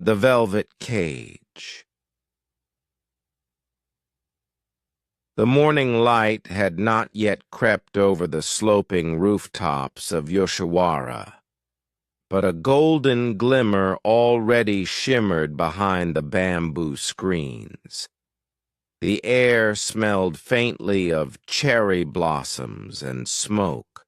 The Velvet Cage. The morning light had not yet crept over the sloping rooftops of Yoshiwara, but a golden glimmer already shimmered behind the bamboo screens. The air smelled faintly of cherry blossoms and smoke.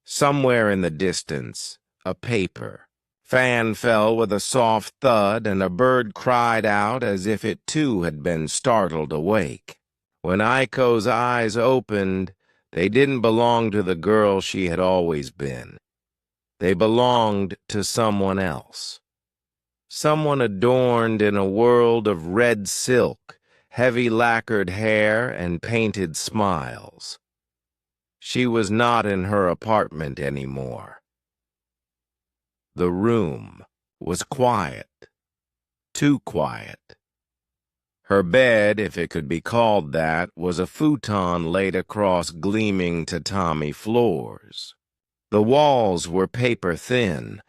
Somewhere in the distance, a paper fan fell with a soft thud, and a bird cried out as if it too had been startled awake. When Aiko's eyes opened, they didn't belong to the girl she had always been. They belonged to someone else. Someone adorned in a world of red silk, heavy lacquered hair, and painted smiles. She was not in her apartment anymore. The room was quiet, too quiet. Her bed, if it could be called that, was a futon laid across gleaming tatami floors. The walls were paper-thin,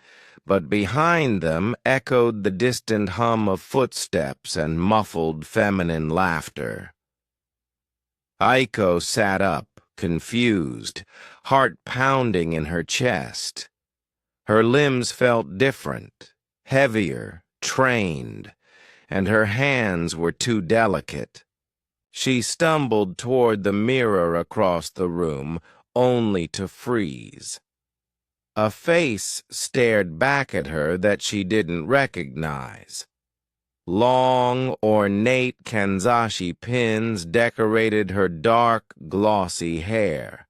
but behind them echoed the distant hum of footsteps and muffled feminine laughter. Aiko sat up, confused, heart pounding in her chest. Her limbs felt different, heavier, trained, and her hands were too delicate. She stumbled toward the mirror across the room, only to freeze. A face stared back at her that she didn't recognize. Long, ornate kanzashi pins decorated her dark, glossy hair.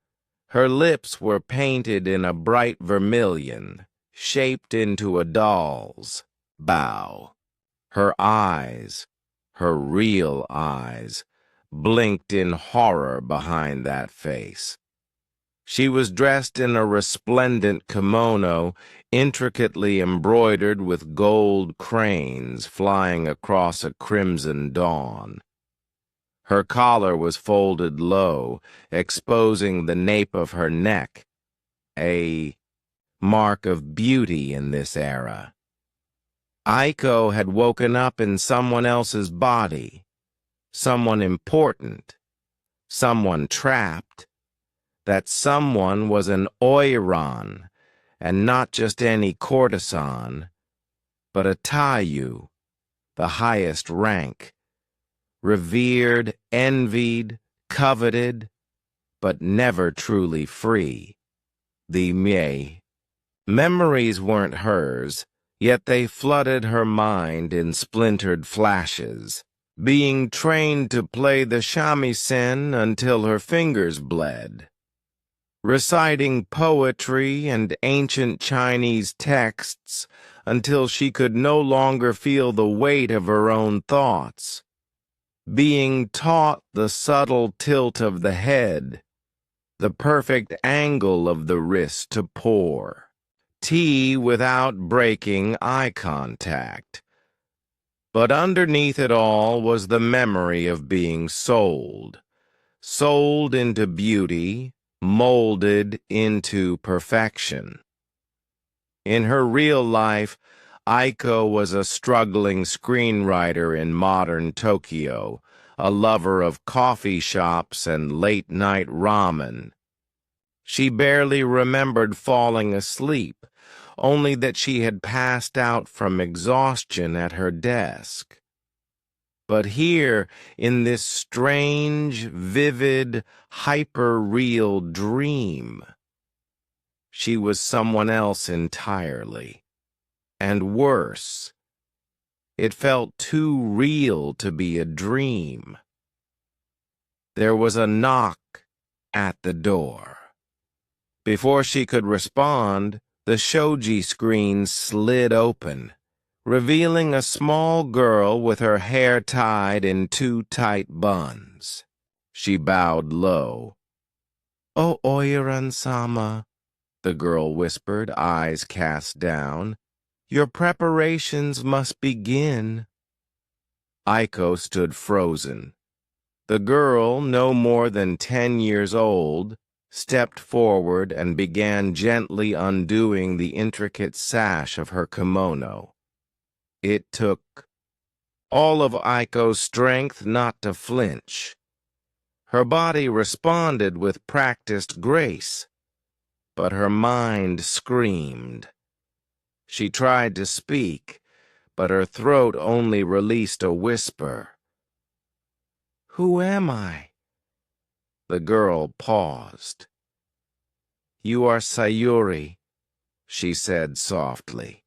Her lips were painted in a bright vermilion, shaped into a doll's bow. Her eyes, her real eyes, blinked in horror behind that face. She was dressed in a resplendent kimono, intricately embroidered with gold cranes flying across a crimson dawn. Her collar was folded low, exposing the nape of her neck, a mark of beauty in this era. Aiko had woken up in someone else's body, someone important, someone trapped. That someone was an Oiran, and not just any courtesan, but a Taiyu, the highest rank. Revered, envied, coveted, but never truly free. The Mie. Memories weren't hers, yet they flooded her mind in splintered flashes, being trained to play the shamisen until her fingers bled. Reciting poetry and ancient Chinese texts until she could no longer feel the weight of her own thoughts. Being taught the subtle tilt of the head, the perfect angle of the wrist to pour, tea without breaking eye contact. But underneath it all was the memory of being sold into beauty, molded into perfection. In her real life, Aiko was a struggling screenwriter in modern Tokyo, a lover of coffee shops and late-night ramen. She barely remembered falling asleep, only that she had passed out from exhaustion at her desk. But here, in this strange, vivid, hyper-real dream, she was someone else entirely. And worse, it felt too real to be a dream. There was a knock at the door. Before she could respond, the shoji screen slid open, revealing a small girl with her hair tied in two tight buns. She bowed low. "Oh, Oiran-sama," the girl whispered, eyes cast down. "Your preparations must begin." Aiko stood frozen. The girl, no more than 10 years old, stepped forward and began gently undoing the intricate sash of her kimono. It took all of Aiko's strength not to flinch. Her body responded with practiced grace, but her mind screamed. She tried to speak, but her throat only released a whisper. "Who am I?" The girl paused. "You are Sayuri," she said softly.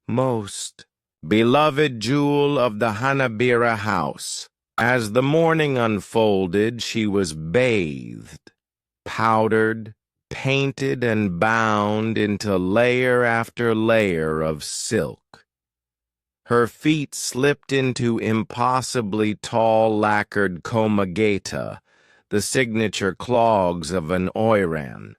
"Most beloved jewel of the Hanabira house." As the morning unfolded, she was bathed, powdered, painted, and bound into layer after layer of silk. Her feet slipped into impossibly tall lacquered komageta, the signature clogs of an Oiran.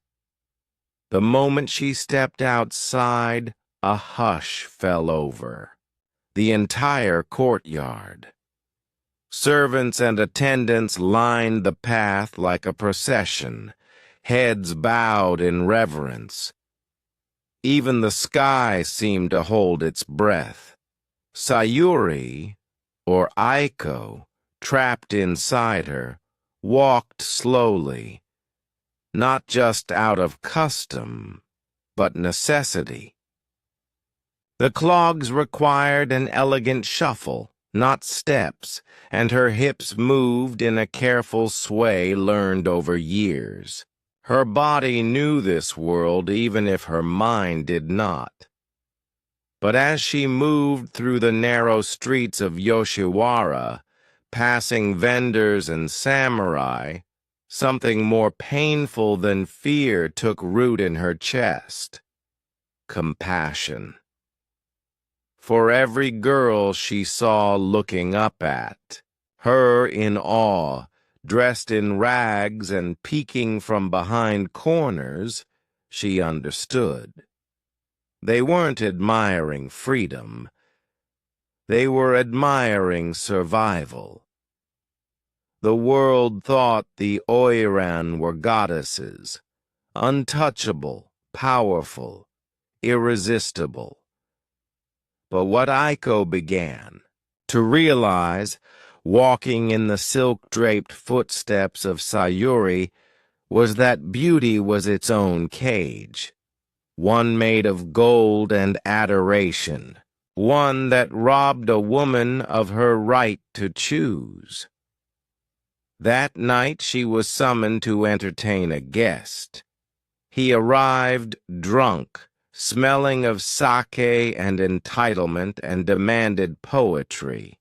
The moment she stepped outside, a hush fell over the entire courtyard. Servants and attendants lined the path like a procession, heads bowed in reverence. Even the sky seemed to hold its breath. Sayuri, or Aiko, trapped inside her, walked slowly, not just out of custom, but necessity. The clogs required an elegant shuffle, not steps, and her hips moved in a careful sway learned over years. Her body knew this world even if her mind did not. But as she moved through the narrow streets of Yoshiwara, passing vendors and samurai, something more painful than fear took root in her chest. Compassion. For every girl she saw looking up at, her in awe, dressed in rags and peeking from behind corners, she understood. They weren't admiring freedom. They were admiring survival. The world thought the Oiran were goddesses, untouchable, powerful, irresistible. But what Aiko began to realize, walking in the silk-draped footsteps of Sayuri, was that beauty was its own cage, one made of gold and adoration, one that robbed a woman of her right to choose. That night she was summoned to entertain a guest. He arrived drunk, smelling of sake and entitlement, and demanded poetry.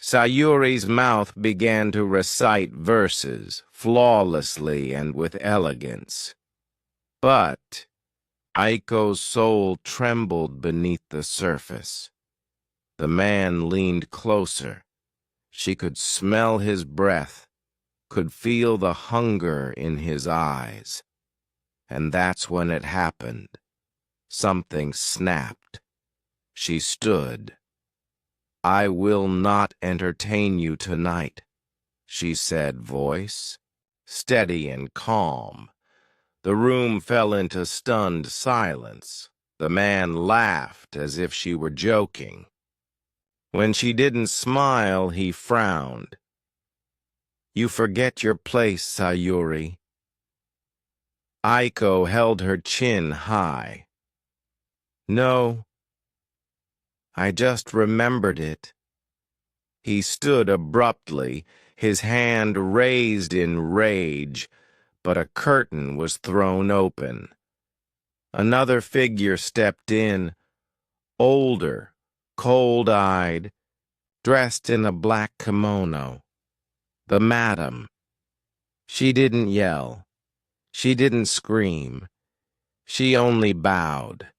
Sayuri's mouth began to recite verses, flawlessly and with elegance. But Aiko's soul trembled beneath the surface. The man leaned closer. She could smell his breath, could feel the hunger in his eyes. And that's when it happened. Something snapped. She stood. "I will not entertain you tonight," she said, voice steady and calm. The room fell into stunned silence. The man laughed as if she were joking. When she didn't smile, he frowned. "You forget your place, Sayuri." Aiko held her chin high. "No, I just remembered it." He stood abruptly, his hand raised in rage, but a curtain was thrown open. Another figure stepped in, older, cold-eyed, dressed in a black kimono. The madam. She didn't yell. She didn't scream. She only bowed.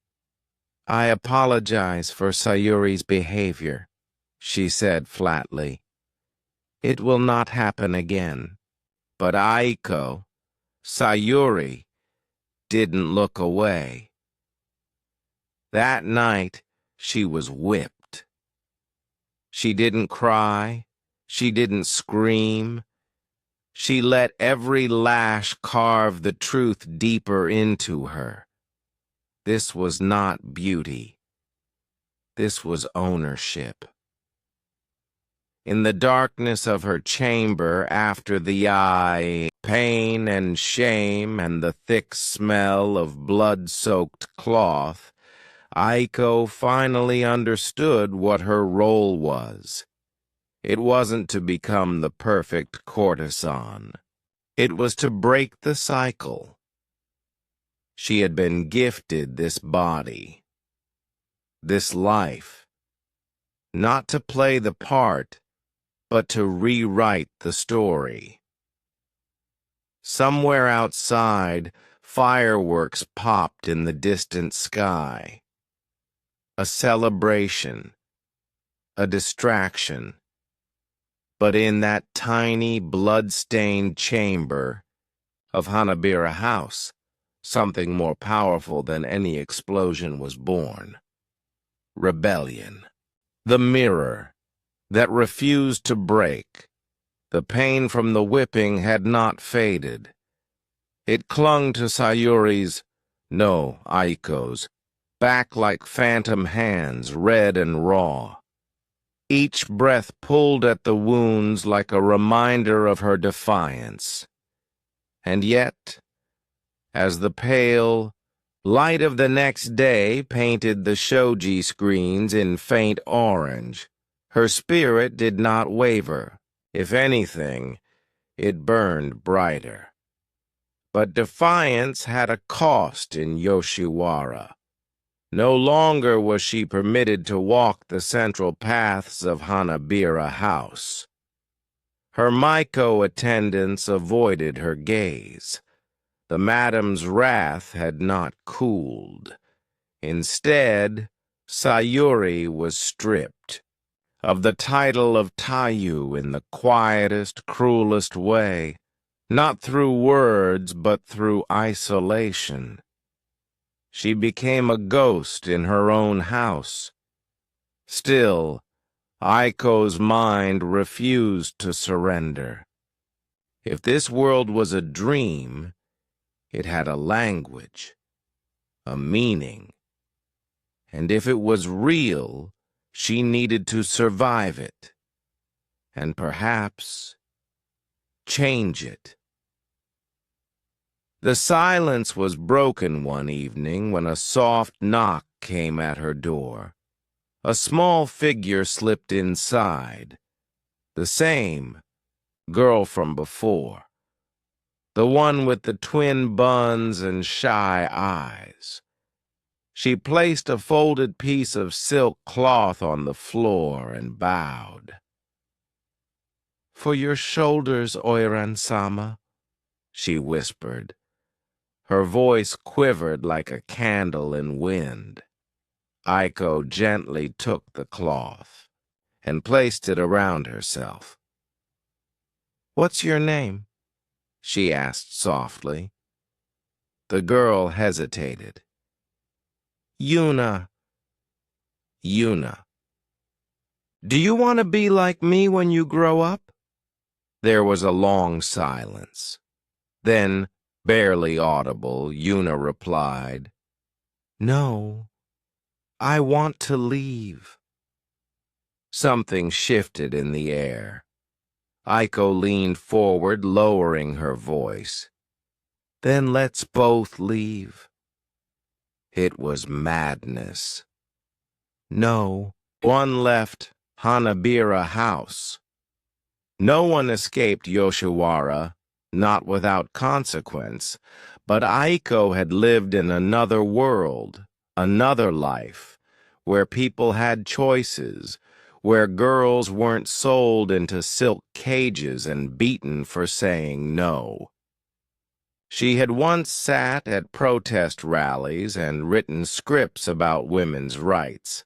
"I apologize for Sayuri's behavior," she said flatly. "It will not happen again." But Aiko, Sayuri, didn't look away. That night, she was whipped. She didn't cry. She didn't scream. She let every lash carve the truth deeper into her. This was not beauty. This was ownership. In the darkness of her chamber, after the pain and shame and the thick smell of blood-soaked cloth, Aiko finally understood what her role was. It wasn't to become the perfect courtesan. It was to break the cycle. She had been gifted this body, this life, not to play the part, but to rewrite the story. Somewhere outside, fireworks popped in the distant sky. A celebration, a distraction. But in that tiny, blood-stained chamber of Hanabira House, something more powerful than any explosion was born. Rebellion. The mirror that refused to break. The pain from the whipping had not faded. It clung to Aiko's, back like phantom hands, red and raw. Each breath pulled at the wounds like a reminder of her defiance. And yet, as the pale light of the next day painted the shoji screens in faint orange, her spirit did not waver. If anything, it burned brighter. But defiance had a cost in Yoshiwara. No longer was she permitted to walk the central paths of Hanabira House. Her Maiko attendants avoided her gaze. The madam's wrath had not cooled. Instead, Sayuri was stripped of the title of Taiyu in the quietest, cruelest way, not through words, but through isolation. She became a ghost in her own house. Still, Aiko's mind refused to surrender. If this world was a dream, it had a language, a meaning. And if it was real, she needed to survive it, and perhaps change it. The silence was broken one evening when a soft knock came at her door. A small figure slipped inside. The same girl from before. The one with the twin buns and shy eyes. She placed a folded piece of silk cloth on the floor and bowed. "For your shoulders, Oiran-sama," she whispered. Her voice quivered like a candle in wind. Aiko gently took the cloth and placed it around herself. "What's your name?" she asked softly. The girl hesitated. Yuna. Yuna. "Do you want to be like me when you grow up?" There was a long silence. Then, barely audible, Yuna replied, "No, I want to leave." Something shifted in the air. Aiko leaned forward, lowering her voice. "Then let's both leave." It was madness. No one left Hanabira House. No one escaped Yoshiwara, not without consequence, but Aiko had lived in another world, another life, where people had choices, where girls weren't sold into silk cages and beaten for saying no. She had once sat at protest rallies and written scripts about women's rights.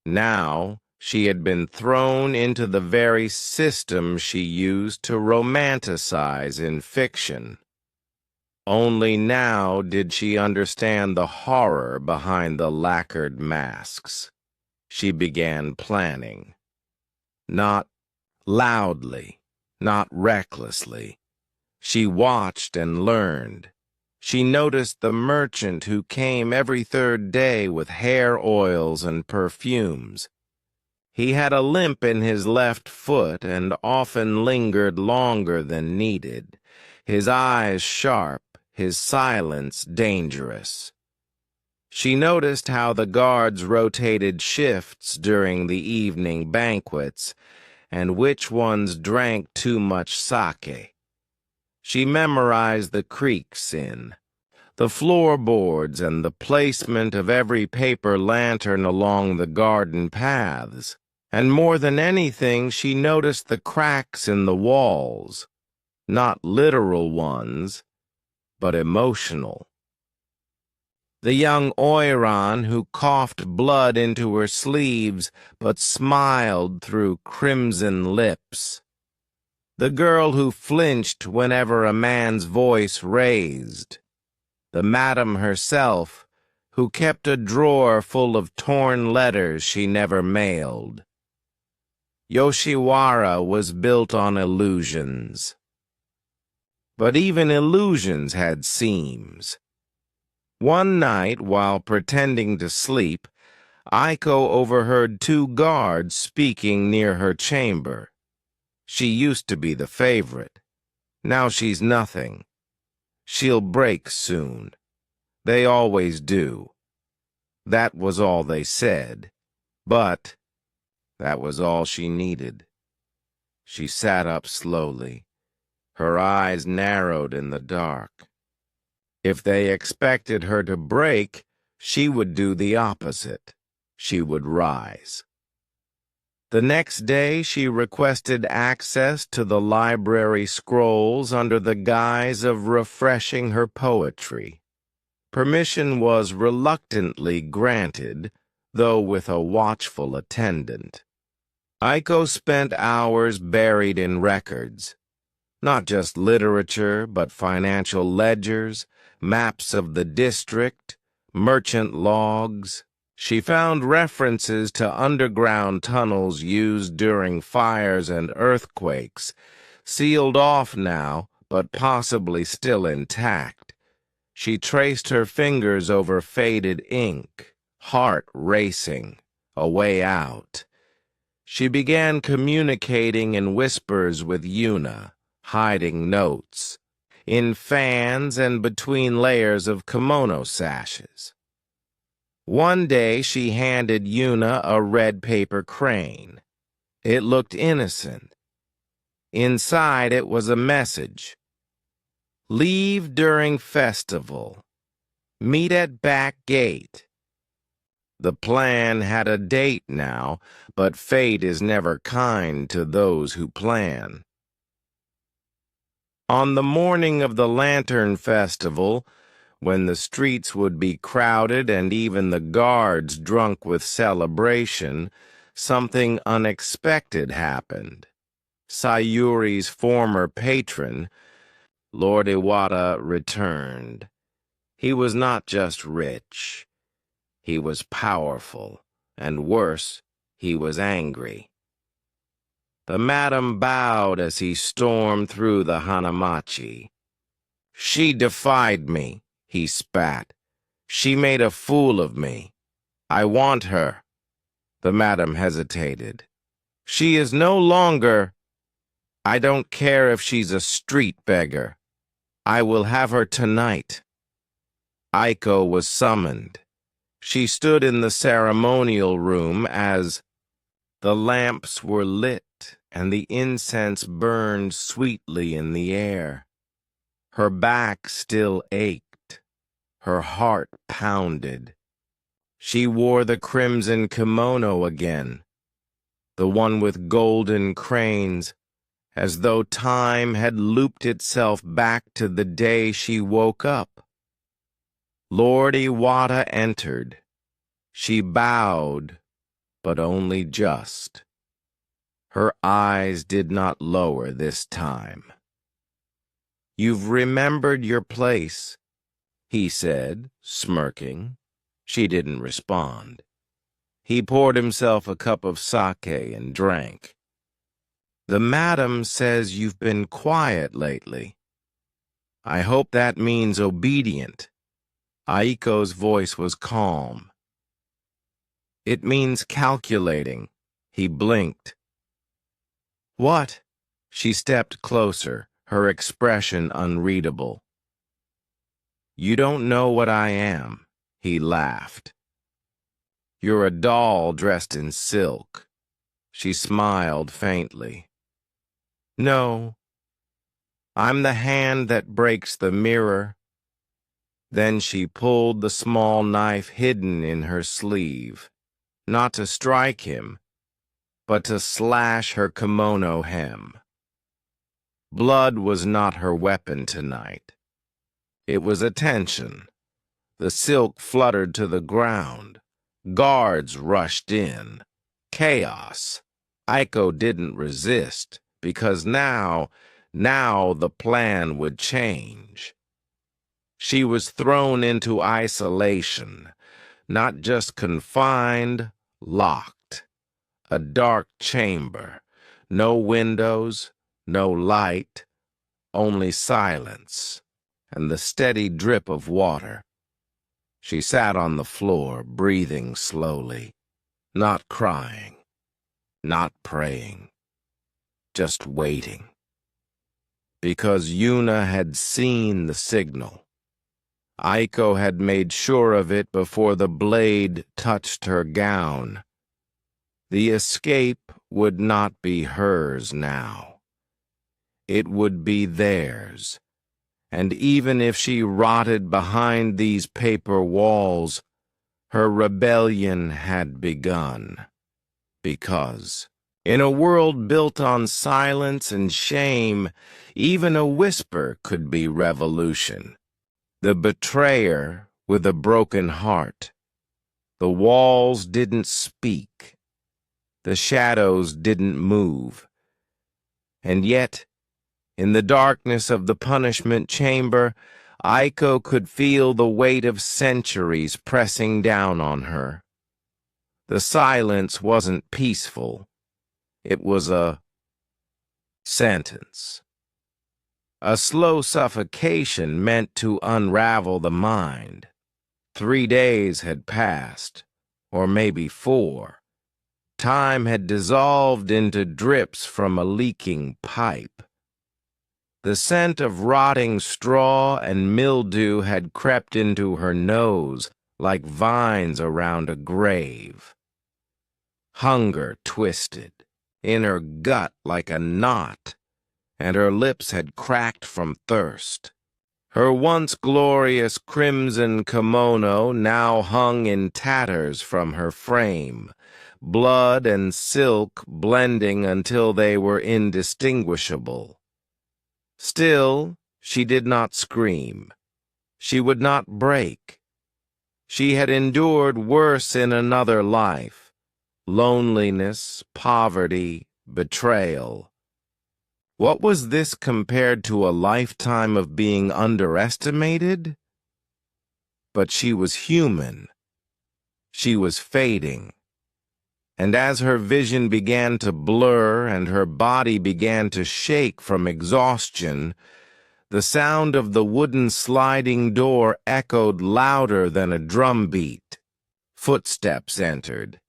Now, she had been thrown into the very system she used to romanticize in fiction. Only now did she understand the horror behind the lacquered masks. She began planning. Not loudly, not recklessly. She watched and learned. She noticed the merchant who came every third day with hair oils and perfumes. He had a limp in his left foot and often lingered longer than needed, his eyes sharp, his silence dangerous. She noticed how the guards rotated shifts during the evening banquets, and which ones drank too much sake. She memorized the creaks in, the floorboards, and the placement of every paper lantern along the garden paths. And more than anything, she noticed the cracks in the walls, not literal ones, but emotional. The young Oiran who coughed blood into her sleeves but smiled through crimson lips. The girl who flinched whenever a man's voice raised. The madam herself, who kept a drawer full of torn letters she never mailed. Yoshiwara was built on illusions. But even illusions had seams. One night, while pretending to sleep, Aiko overheard two guards speaking near her chamber. She used to be the favorite. Now she's nothing. She'll break soon. They always do. That was all they said. But that was all she needed. She sat up slowly. Her eyes narrowed in the dark. If they expected her to break, she would do the opposite. She would rise. The next day she requested access to the library scrolls under the guise of refreshing her poetry. Permission was reluctantly granted, though with a watchful attendant. Aiko spent hours buried in records. Not just literature, but financial ledgers, maps of the district, merchant logs. She found references to underground tunnels used during fires and earthquakes, sealed off now, but possibly still intact. She traced her fingers over faded ink, heart racing, a way out. She began communicating in whispers with Yuna, hiding notes, in fans and between layers of kimono sashes. One day she handed Yuna a red paper crane. It looked innocent. Inside it was a message. Leave during festival. Meet at back gate. The plan had a date now, but fate is never kind to those who plan. On the morning of the Lantern Festival, when the streets would be crowded and even the guards drunk with celebration, something unexpected happened. Sayuri's former patron, Lord Iwata, returned. He was not just rich. He was powerful, and worse, he was angry. The madam bowed as he stormed through the Hanamachi. She defied me, he spat. She made a fool of me. I want her. The madam hesitated. She is no longer... I don't care if she's a street beggar. I will have her tonight. Aiko was summoned. She stood in the ceremonial room as the lamps were lit and the incense burned sweetly in the air. Her back still ached. Her heart pounded. She wore the crimson kimono again, the one with golden cranes, as though time had looped itself back to the day she woke up. Lord Iwata entered. She bowed, but only just. Her eyes did not lower this time. You've remembered your place, he said, smirking. She didn't respond. He poured himself a cup of sake and drank. The madam says you've been quiet lately. I hope that means obedient. Aiko's voice was calm. It means calculating. He blinked. What? She stepped closer, her expression unreadable. You don't know what I am, he laughed. You're a doll dressed in silk. She smiled faintly. No, I'm the hand that breaks the mirror. Then she pulled the small knife hidden in her sleeve, not to strike him, but to slash her kimono hem. Blood was not her weapon tonight. It was attention. The silk fluttered to the ground. Guards rushed in. Chaos. Aiko didn't resist, because now the plan would change. She was thrown into isolation, not just confined, locked. A dark chamber, no windows, no light, only silence, and the steady drip of water. She sat on the floor, breathing slowly, not crying, not praying, just waiting. Because Yuna had seen the signal. Aiko had made sure of it before the blade touched her gown. The escape would not be hers now. It would be theirs. And even if she rotted behind these paper walls, her rebellion had begun. Because, in a world built on silence and shame, even a whisper could be revolution. The betrayer with a broken heart. The walls didn't speak. The shadows didn't move. And yet, in the darkness of the punishment chamber, Aiko could feel the weight of centuries pressing down on her. The silence wasn't peaceful. It was a sentence. A slow suffocation meant to unravel the mind. 3 days had passed, or maybe 4. Time had dissolved into drips from a leaking pipe. The scent of rotting straw and mildew had crept into her nose like vines around a grave. Hunger twisted in her gut like a knot, and her lips had cracked from thirst. Her once glorious crimson kimono now hung in tatters from her frame, blood and silk blending until they were indistinguishable. Still, she did not scream. She would not break. She had endured worse in another life: loneliness, poverty, betrayal. What was this compared to a lifetime of being underestimated? But she was human. She was fading. And as her vision began to blur and her body began to shake from exhaustion, the sound of the wooden sliding door echoed louder than a drumbeat. Footsteps entered.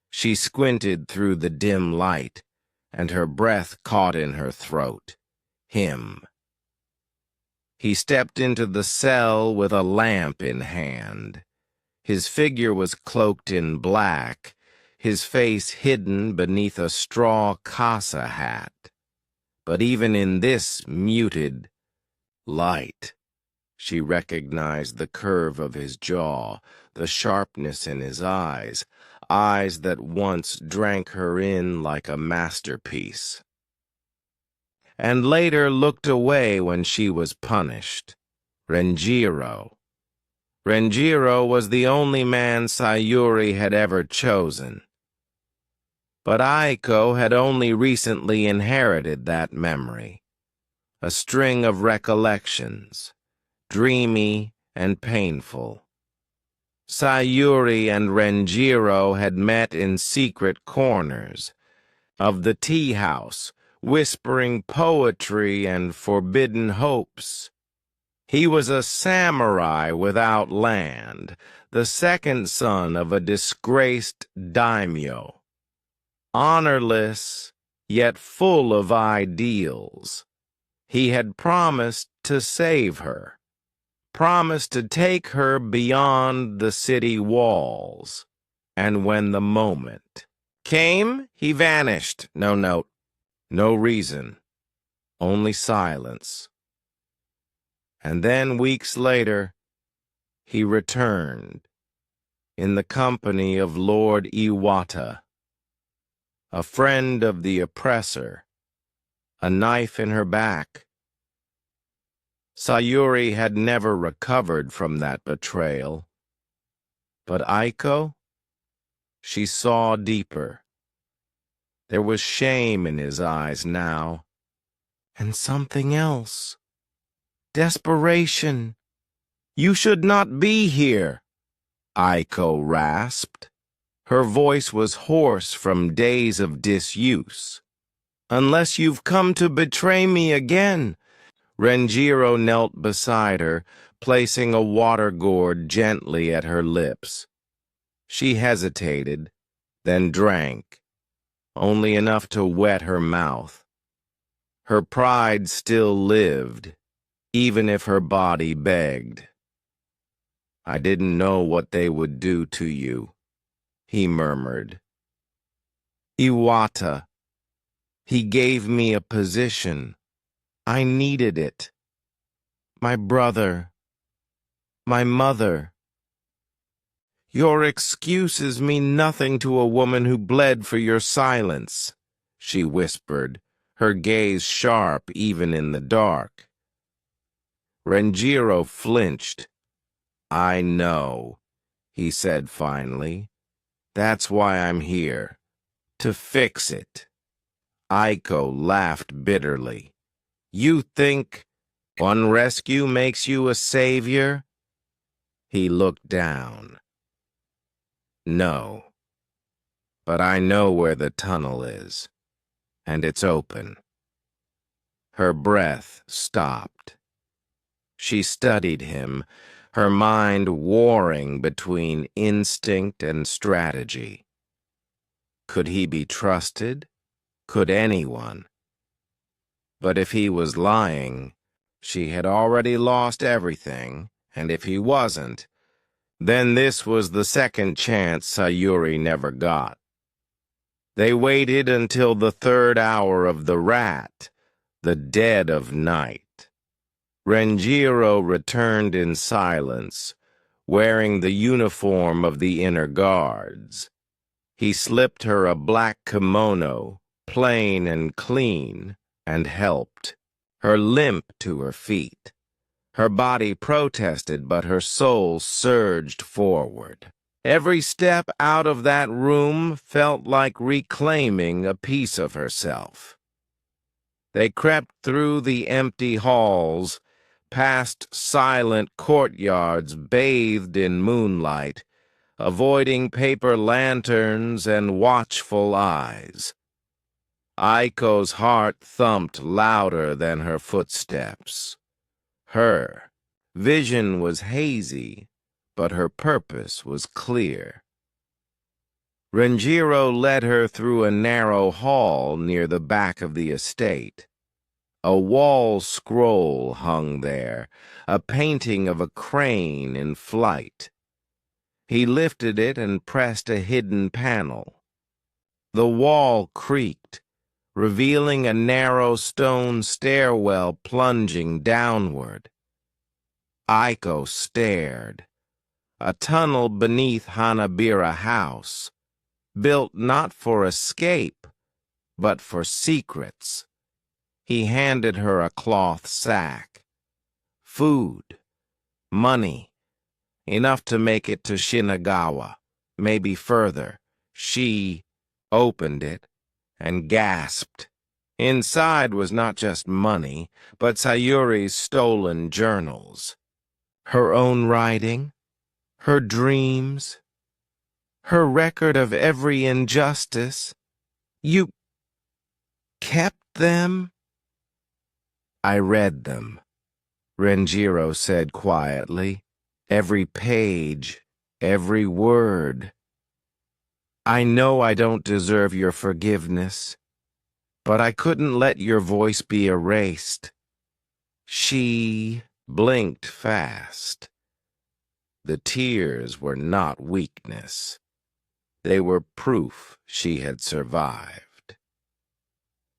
She squinted through the dim light, and her breath caught in her throat. Him. He stepped into the cell with a lamp in hand. His figure was cloaked in black, his face hidden beneath a straw casa hat. But even in this muted light, she recognized the curve of his jaw, the sharpness in his eyes that once drank her in like a masterpiece, and later looked away when she was punished. Renjiro. Renjiro was the only man Sayuri had ever chosen. But Aiko had only recently inherited that memory, a string of recollections, dreamy and painful. Sayuri and Renjiro had met in secret corners of the tea house, whispering poetry and forbidden hopes. He was a samurai without land, the second son of a disgraced daimyo. Honorless, yet full of ideals. He had promised to save her, promised to take her beyond the city walls. And when the moment came, he vanished. No note, no reason, only silence. And then, weeks later, he returned, in the company of Lord Iwata, a friend of the oppressor, a knife in her back. Sayuri had never recovered from that betrayal. But Aiko? She saw deeper. There was shame in his eyes now, and something else. Desperation. You should not be here, Aiko rasped. Her voice was hoarse from days of disuse. Unless you've come to betray me again. Renjiro knelt beside her, placing a water gourd gently at her lips. She hesitated, then drank, only enough to wet her mouth. Her pride still lived, even if her body begged. I didn't know what they would do to you, he murmured. Iwata. He gave me a position. I needed it. My brother. My mother. Your excuses mean nothing to a woman who bled for your silence, she whispered, her gaze sharp even in the dark. Renjiro flinched. I know, he said finally. That's why I'm here. To fix it. Aiko laughed bitterly. You think one rescue makes you a savior? He looked down. No. But I know where the tunnel is, and it's open. Her breath stopped. She studied him, her mind warring between instinct and strategy. Could he be trusted? Could anyone? But if he was lying, she had already lost everything, and if he wasn't, then this was the second chance Sayuri never got. They waited until the third hour of the rat, the dead of night. Renjiro returned in silence, wearing the uniform of the inner guards. He slipped her a black kimono, plain and clean, and helped. Her limp to her feet. Her body protested, but her soul surged forward. Every step out of that room felt like reclaiming a piece of herself. They crept through the empty halls, past silent courtyards bathed in moonlight, avoiding paper lanterns and watchful eyes. Aiko's heart thumped louder than her footsteps. Her vision was hazy, but her purpose was clear. Renjiro led her through a narrow hall near the back of the estate. A wall scroll hung there, a painting of a crane in flight. He lifted it and pressed a hidden panel. The wall creaked, revealing a narrow stone stairwell plunging downward. Aiko stared. A tunnel beneath Hanabira House, built not for escape, but for secrets. He handed her a cloth sack. Food, money, enough to make it to Shinagawa, maybe further. She opened it and gasped. Inside was not just money, but Sayuri's stolen journals. Her own writing, her dreams, her record of every injustice. You kept them? I read them, Renjiro said quietly. Every page, every word. I know I don't deserve your forgiveness, but I couldn't let your voice be erased. She blinked fast. The tears were not weakness. They were proof she had survived.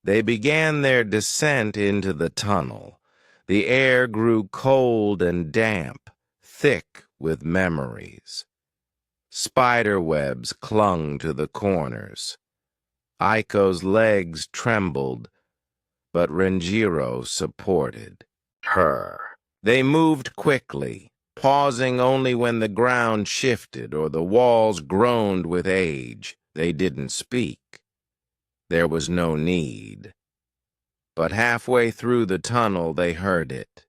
They began their descent into the tunnel. The air grew cold and damp, thick with memories. Spider webs clung to the corners. Aiko's legs trembled, but Renjiro supported her. They moved quickly, pausing only when the ground shifted or the walls groaned with age. They didn't speak. There was no need. But halfway through the tunnel they heard it.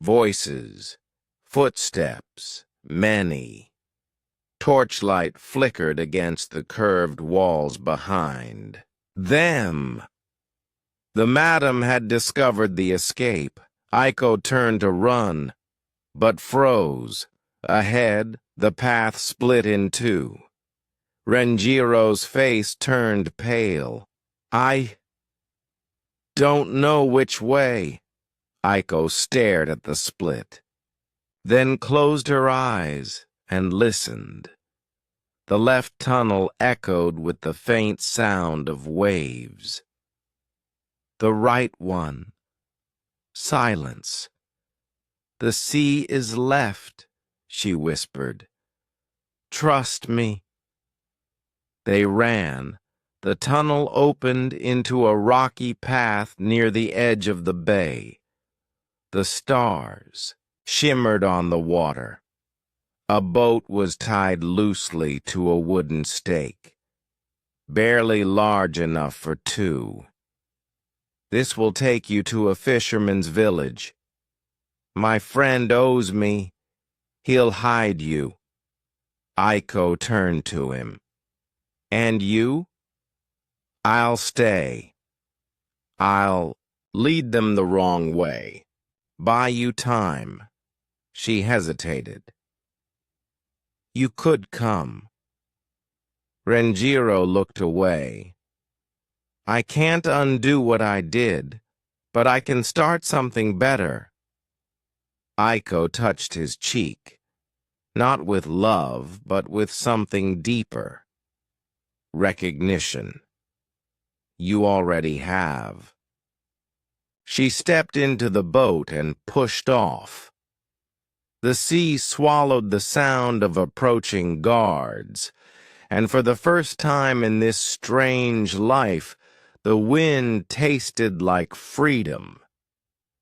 Voices, footsteps, many. Torchlight flickered against the curved walls behind. Them! The madam had discovered the escape. Aiko turned to run, but froze. Ahead, the path split in two. Renjiro's face turned pale. I don't know which way. Aiko stared at the split, then closed her eyes and listened. The left tunnel echoed with the faint sound of waves. The right one, silence. The sea is left, she whispered. Trust me. They ran. The tunnel opened into a rocky path near the edge of the bay. The stars shimmered on the water. A boat was tied loosely to a wooden stake, barely large enough for two. This will take you to a fisherman's village. My friend owes me. He'll hide you. Aiko turned to him. And you? I'll stay. I'll lead them the wrong way. Buy you time. She hesitated. You could come. Renjiro looked away. I can't undo what I did, but I can start something better. Aiko touched his cheek, not with love, but with something deeper. Recognition. You already have. She stepped into the boat and pushed off. The sea swallowed the sound of approaching guards, and for the first time in this strange life, the wind tasted like freedom.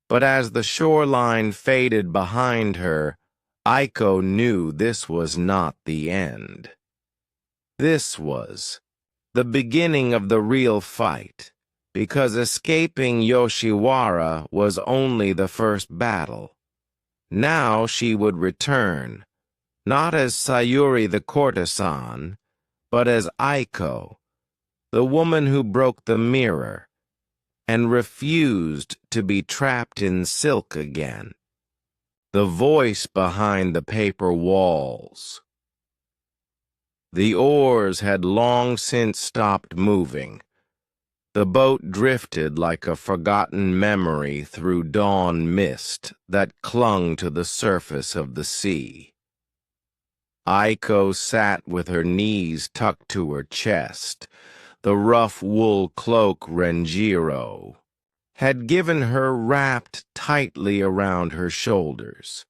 But as the shoreline faded behind her, Aiko knew this was not the end. This was the beginning of the real fight, because escaping Yoshiwara was only the first battle. Now she would return, not as Sayuri the courtesan, but as Aiko, the woman who broke the mirror and refused to be trapped in silk again. The voice behind the paper walls. The oars had long since stopped moving. The boat drifted like a forgotten memory through dawn mist that clung to the surface of the sea. Aiko sat with her knees tucked to her chest. The rough wool cloak Renjiro had given her wrapped tightly around her shoulders.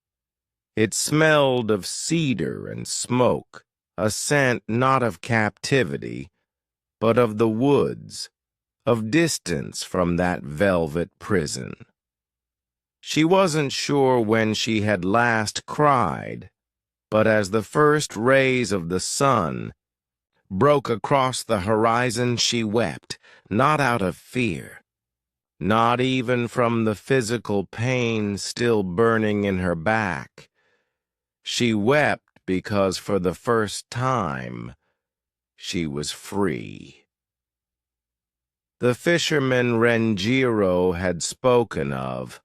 It smelled of cedar and smoke, a scent not of captivity, but of the woods, of distance from that velvet prison. She wasn't sure when she had last cried, but as the first rays of the sun broke across the horizon, she wept, not out of fear, not even from the physical pain still burning in her back. She wept because for the first time, she was free. The fisherman Renjiro had spoken of,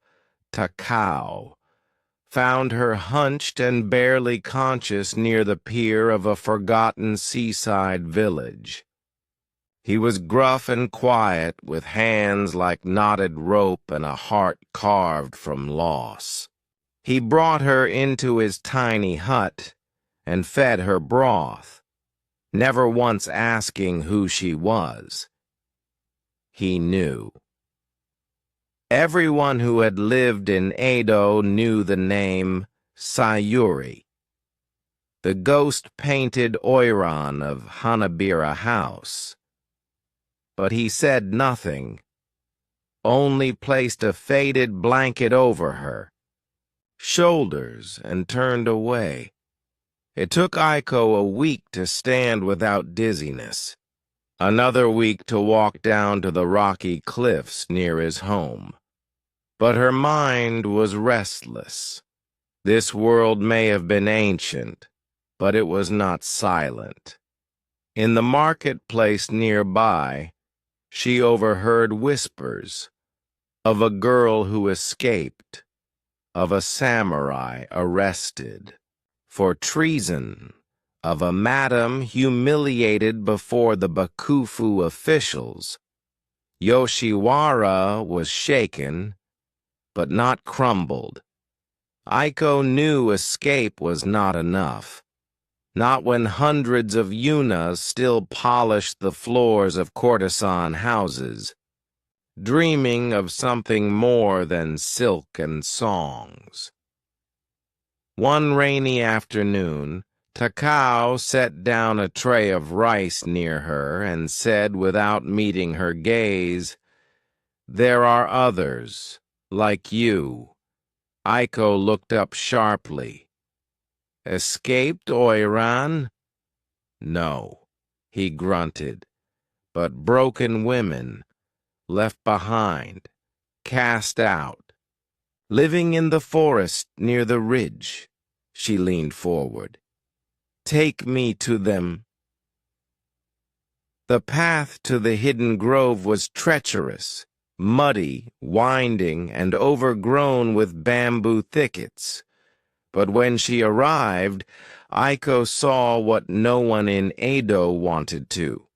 Takao, found her hunched and barely conscious near the pier of a forgotten seaside village. He was gruff and quiet, with hands like knotted rope and a heart carved from loss. He brought her into his tiny hut and fed her broth, never once asking who she was. He knew. Everyone who had lived in Edo knew the name Sayuri, the ghost-painted Oiran of Hanabira House. But he said nothing, only placed a faded blanket over her shoulders and turned away. It took Aiko a week to stand without dizziness, another week to walk down to the rocky cliffs near his home. But her mind was restless. This world may have been ancient, but it was not silent. In the marketplace nearby, she overheard whispers of a girl who escaped, of a samurai arrested for treason, of a madam humiliated before the Bakufu officials. Yoshiwara was shaken, but not crumbled. Aiko knew escape was not enough, not when hundreds of yunas still polished the floors of courtesan houses, dreaming of something more than silk and songs. One rainy afternoon, Takao set down a tray of rice near her and said without meeting her gaze, "There are others, like you." Aiko looked up sharply. "Escaped, Oiran?" "No," he grunted, "but broken women, left behind, cast out, living in the forest near the ridge." She leaned forward. "Take me to them." The path to the hidden grove was treacherous, muddy, winding, and overgrown with bamboo thickets. But when she arrived, Aiko saw what no one in Edo wanted to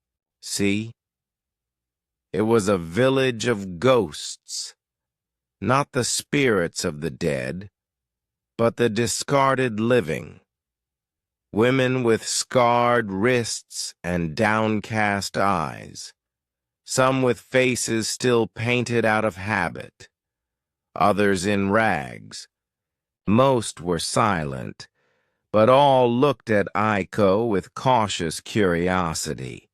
see. It was a village of ghosts, not the spirits of the dead, but the discarded living. Women with scarred wrists and downcast eyes, some with faces still painted out of habit, others in rags. Most were silent, but all looked at Aiko with cautious curiosity.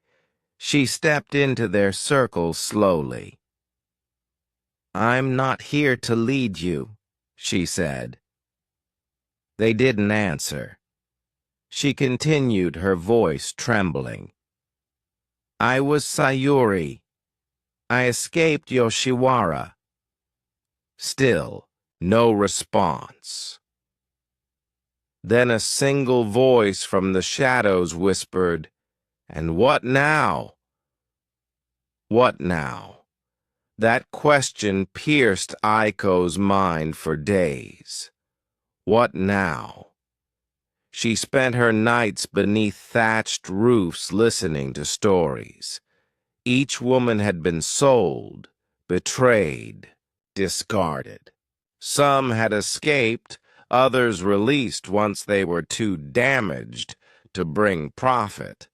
She stepped into their circle slowly. "I'm not here to lead you," she said. They didn't answer. She continued, her voice trembling. "I was Sayuri. I escaped Yoshiwara." Still, no response. Then a single voice from the shadows whispered, "And what now?" What now? That question pierced Aiko's mind for days. What now? She spent her nights beneath thatched roofs listening to stories. Each woman had been sold, betrayed, discarded. Some had escaped, others released once they were too damaged to bring profit.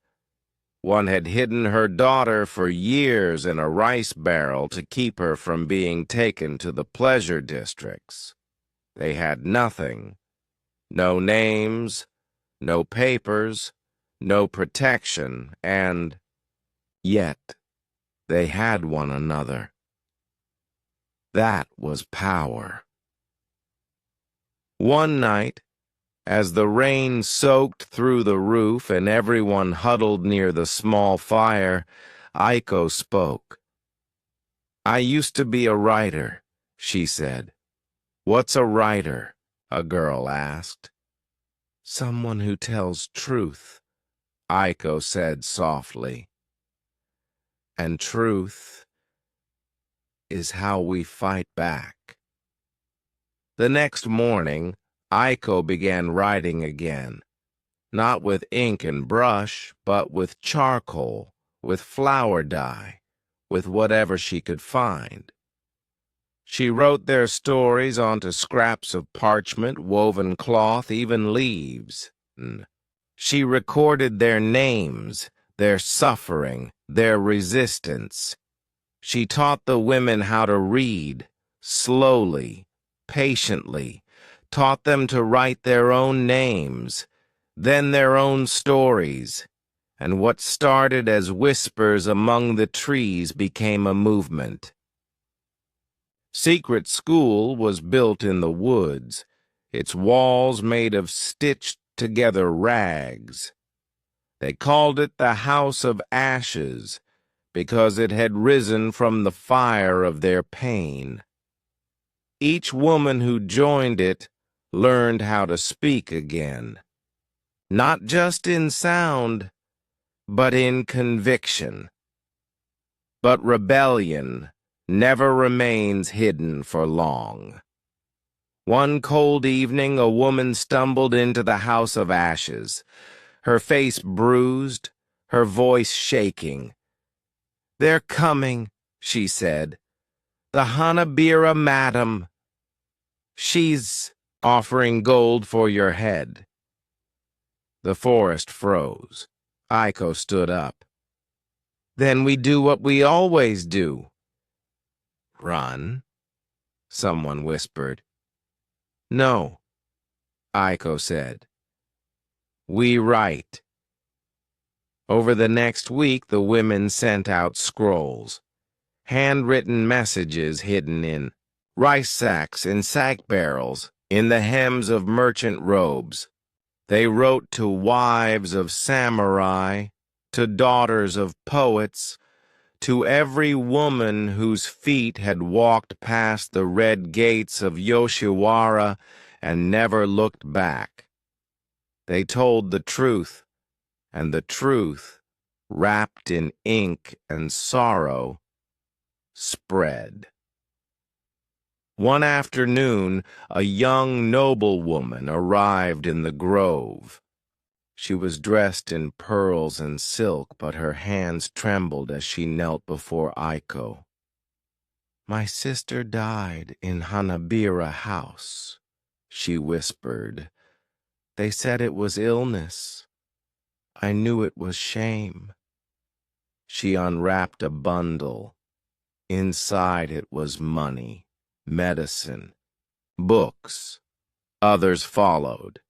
One had hidden her daughter for years in a rice barrel to keep her from being taken to the pleasure districts. They had nothing. No names, no papers, no protection, and yet they had one another. That was power. One night, as the rain soaked through the roof and everyone huddled near the small fire, Aiko spoke. "I used to be a writer," she said. "What's a writer?" a girl asked. "Someone who tells truth," Aiko said softly. "And truth is how we fight back." The next morning, Aiko began writing again, not with ink and brush, but with charcoal, with flower dye, with whatever she could find. She wrote their stories onto scraps of parchment, woven cloth, even leaves. She recorded their names, their suffering, their resistance. She taught the women how to read, slowly, patiently, taught them to write their own names, then their own stories, and what started as whispers among the trees became a movement. Secret School was built in the woods, its walls made of stitched-together rags. They called it the House of Ashes because it had risen from the fire of their pain. Each woman who joined it learned how to speak again, not just in sound, but in conviction. But rebellion never remains hidden for long. One cold evening, a woman stumbled into the House of Ashes, her face bruised, her voice shaking. "They're coming," she said. "The Hanabira madam. She's offering gold for your head." The forest froze. Aiko stood up. "Then we do what we always do." "Run?" someone whispered. "No," Aiko said. "We write." Over the next week, the women sent out scrolls, handwritten messages hidden in rice sacks, in sack barrels, in the hems of merchant robes. They wrote to wives of samurai, to daughters of poets, to every woman whose feet had walked past the red gates of Yoshiwara and never looked back. They told the truth, and the truth, wrapped in ink and sorrow, spread. One afternoon, a young noblewoman arrived in the grove. She was dressed in pearls and silk, but her hands trembled as she knelt before Aiko. "My sister died in Hanabira House," she whispered. "They said it was illness. I knew it was shame." She unwrapped a bundle. Inside it was money, medicine, books. Others followed.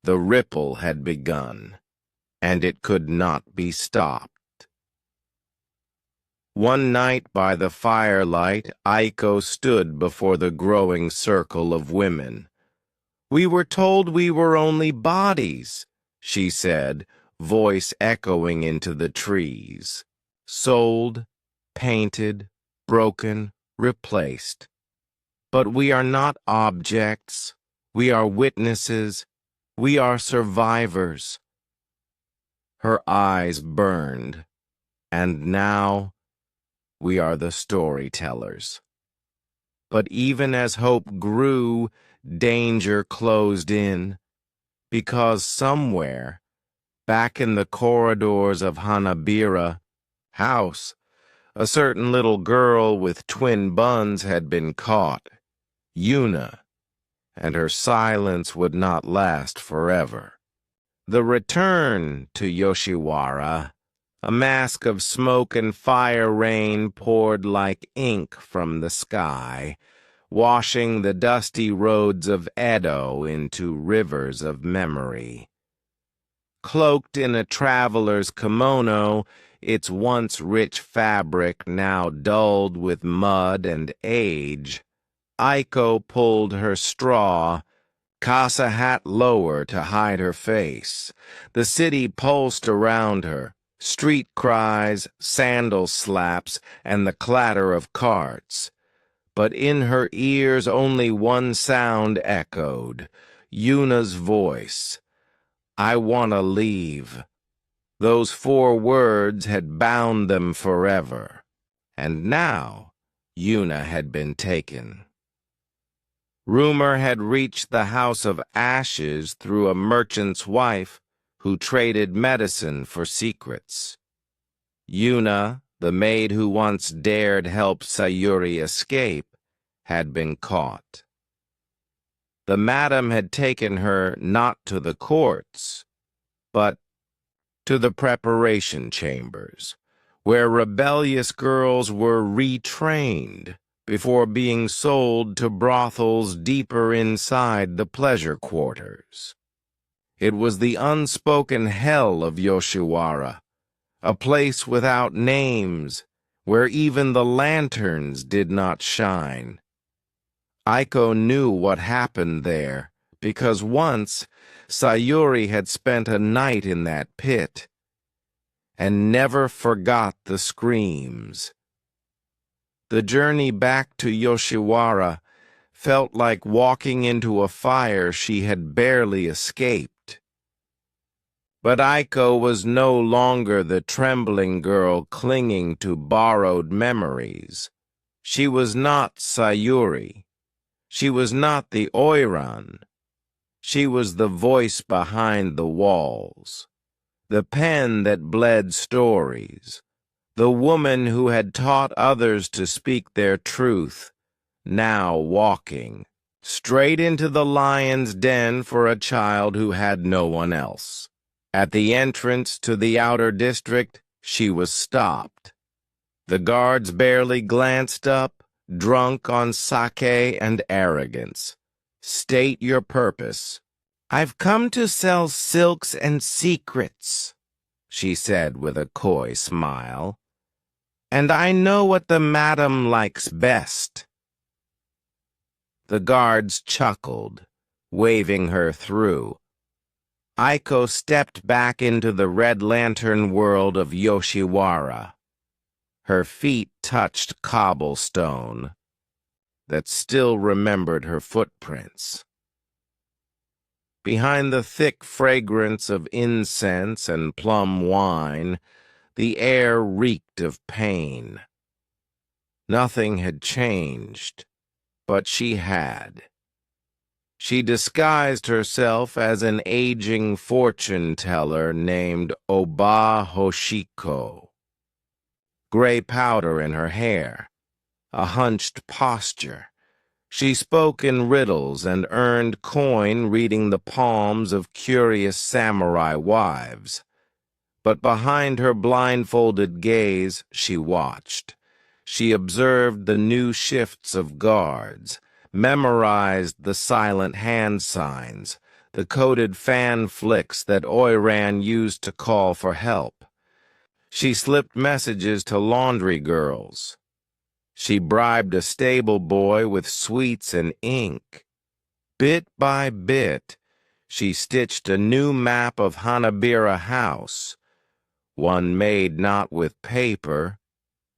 The ripple had begun, and it could not be stopped. One night by the firelight, Aiko stood before the growing circle of women. "We were told we were only bodies," she said, voice echoing into the trees. "Sold, painted, broken, replaced. But we are not objects. We are witnesses. We are survivors." Her eyes burned, and now we are the storytellers. But even as hope grew, danger closed in, because somewhere, back in the corridors of Hanabira House, a certain little girl with twin buns had been caught, Yuna, and her silence would not last forever. The return to Yoshiwara, a mask of smoke and fire rain poured like ink from the sky, washing the dusty roads of Edo into rivers of memory. Cloaked in a traveler's kimono, its once rich fabric now dulled with mud and age, Aiko pulled her straw, casa hat lower to hide her face. The city pulsed around her, street cries, sandal slaps, and the clatter of carts. But in her ears only one sound echoed, Yuna's voice. "I want to leave." Those 4 words had bound them forever. And now Yuna had been taken. Rumor had reached the House of Ashes through a merchant's wife who traded medicine for secrets. Yuna, the maid who once dared help Sayuri escape, had been caught. The madam had taken her not to the courts, but to the preparation chambers, where rebellious girls were retrained before being sold to brothels deeper inside the pleasure quarters. It was the unspoken hell of Yoshiwara, a place without names, where even the lanterns did not shine. Aiko knew what happened there, because once Sayuri had spent a night in that pit, and never forgot the screams. The journey back to Yoshiwara felt like walking into a fire she had barely escaped. But Aiko was no longer the trembling girl clinging to borrowed memories. She was not Sayuri. She was not the Oiran. She was the voice behind the walls, the pen that bled stories, the woman who had taught others to speak their truth, now walking straight into the lion's den for a child who had no one else. At the entrance to the outer district, she was stopped. The guards barely glanced up, drunk on sake and arrogance. "State your purpose." "I've come to sell silks and secrets," she said with a coy smile. "And I know what the madam likes best." The guards chuckled, waving her through. Aiko stepped back into the red lantern world of Yoshiwara. Her feet touched cobblestone that still remembered her footprints. Behind the thick fragrance of incense and plum wine, the air reeked of pain. Nothing had changed, but she had. She disguised herself as an aging fortune-teller named Oba Hoshiko. Gray powder in her hair, a hunched posture. She spoke in riddles and earned coin reading the palms of curious samurai wives. But behind her blindfolded gaze, she watched. She observed the new shifts of guards, memorized the silent hand signs, the coded fan flicks that Oiran used to call for help. She slipped messages to laundry girls. She bribed a stable boy with sweets and ink. Bit by bit, she stitched a new map of Hanabira House, one made not with paper,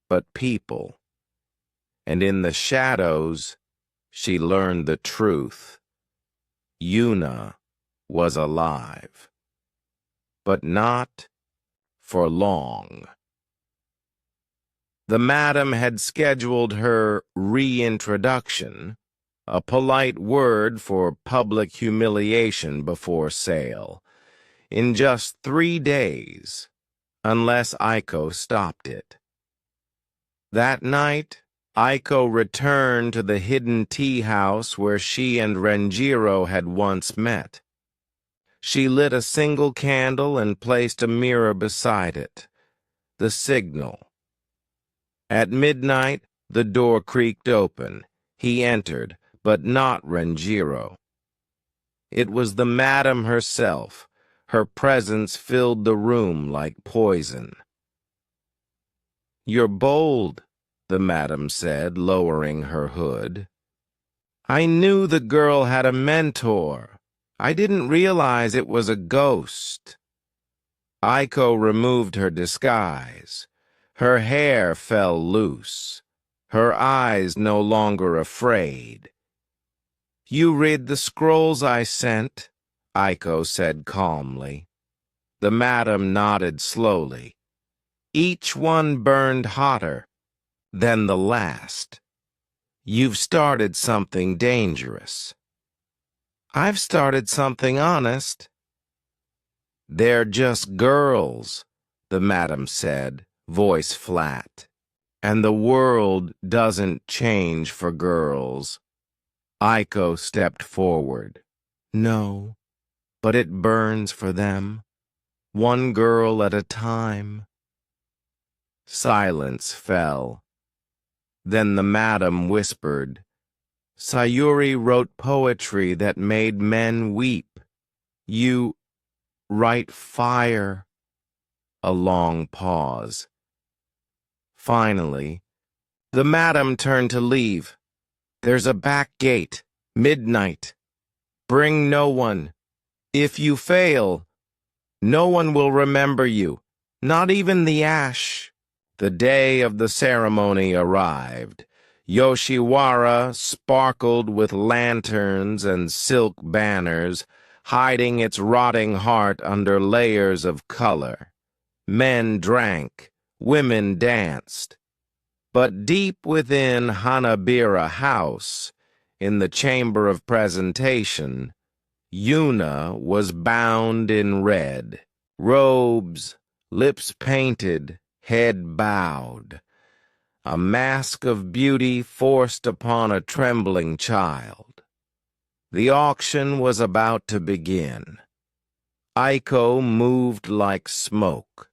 but people. And in the shadows, she learned the truth. Yuna was alive, but not for long. The madam had scheduled her reintroduction, a polite word for public humiliation before sale, in just 3 days, unless Aiko stopped it. That night, Aiko returned to the hidden tea house where she and Renjiro had once met. She lit a single candle and placed a mirror beside it, the signal. At midnight, the door creaked open. He entered, but not Renjiro. It was the madam herself. Her presence filled the room like poison. "You're bold," the madam said, lowering her hood. "I knew the girl had a mentor. I didn't realize it was a ghost." Aiko removed her disguise. Her hair fell loose, her eyes no longer afraid. "You read the scrolls I sent," Aiko said calmly. The madam nodded slowly. "Each one burned hotter than the last. You've started something dangerous. I've started something honest. They're just girls, the madam said, voice flat. And the world doesn't change for girls. Aiko stepped forward. No, but it burns for them, one girl at a time. Silence fell. Then the madam whispered, Sayuri wrote poetry that made men weep. You write fire. A long pause. Finally, the madam turned to leave. There's a back gate. Midnight. Bring no one. If you fail, no one will remember you, not even the ash. The day of the ceremony arrived. Yoshiwara sparkled with lanterns and silk banners, hiding its rotting heart under layers of color. Men drank, women danced. But deep within Hanabira House, in the chamber of presentation, Yuna was bound in red, robes, lips painted, head bowed, a mask of beauty forced upon a trembling child. The auction was about to begin. Aiko moved like smoke.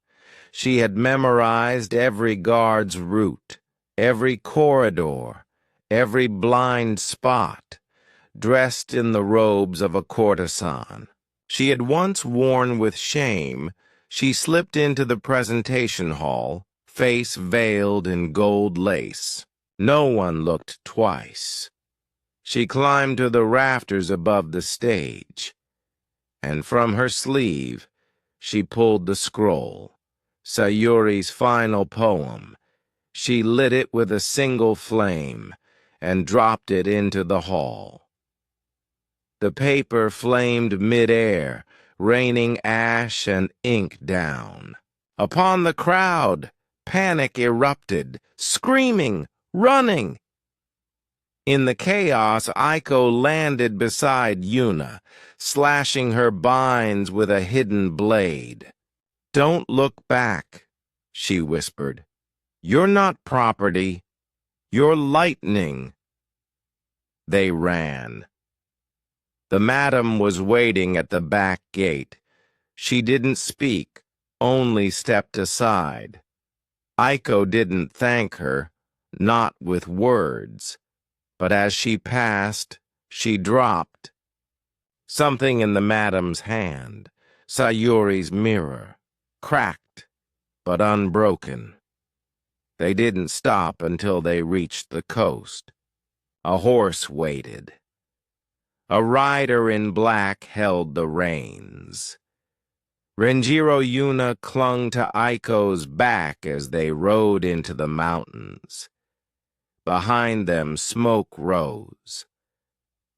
She had memorized every guard's route, every corridor, every blind spot, dressed in the robes of a courtesan. She had once worn with shame. She slipped into the presentation hall, face veiled in gold lace. No one looked twice. She climbed to the rafters above the stage, and from her sleeve she pulled the scroll, Sayuri's final poem. She lit it with a single flame and dropped it into the hall. The paper flamed mid-air, raining ash and ink down. Upon the crowd, panic erupted, screaming, running. In the chaos, Aiko landed beside Yuna, slashing her binds with a hidden blade. "Don't look back," she whispered. "You're not property. You're lightning." They ran. The madam was waiting at the back gate. She didn't speak, only stepped aside. Aiko didn't thank her, not with words, but as she passed, she dropped something in the madam's hand, Sayuri's mirror, cracked but unbroken. They didn't stop until they reached the coast. A horse waited. A rider in black held the reins. Renjiro Yuna clung to Aiko's back as they rode into the mountains. Behind them, smoke rose.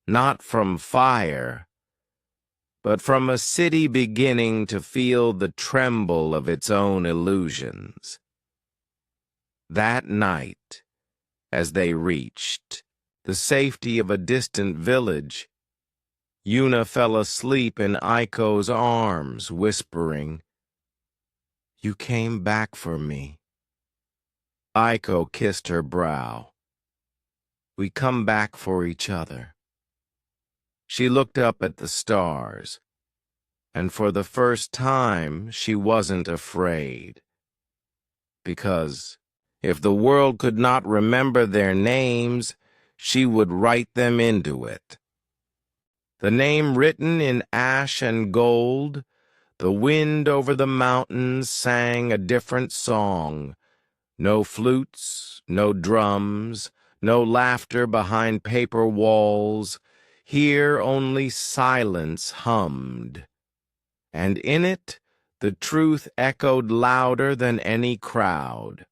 Not from fire, but from a city beginning to feel the tremble of its own illusions. That night, as they reached the safety of a distant village, Yuna fell asleep in Aiko's arms, whispering, "You came back for me." Aiko kissed her brow. "We come back for each other." She looked up at the stars, and for the first time she wasn't afraid. Because if the world could not remember their names, she would write them into it. The name written in ash and gold, the wind over the mountains sang a different song. No flutes, no drums, no laughter behind paper walls. Here only silence hummed. And in it, the truth echoed louder than any crowd.